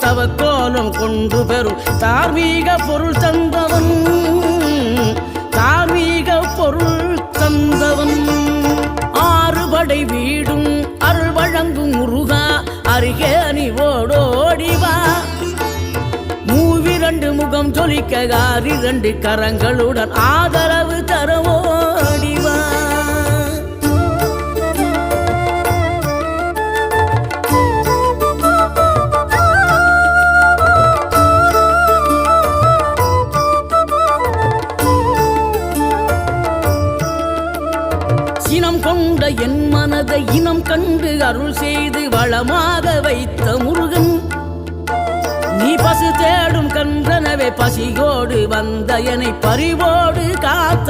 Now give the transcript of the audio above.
தவக்கோலம் கொண்டு பெறும் தார்மீக பொருள் தந்தவன் தார்மீக பொருள் தந்தவன் ஆறுபடை வீடும் அருள் வழங்கும் முருகா அருகே நீ ஓடோடிவா மூவிரண்டு முகம் ஜொலிக்க 2 கரங்களுடன் ஆதரவு தரவோடிவா இனம் கொண்ட என் மனதை இனம் கண்டு அருள் செய்து வளமாக வைத்த முருகன் நீ பசு தேடும் கன்றனவே பசியோடு வந்த என்னை பறிவோடு காத்த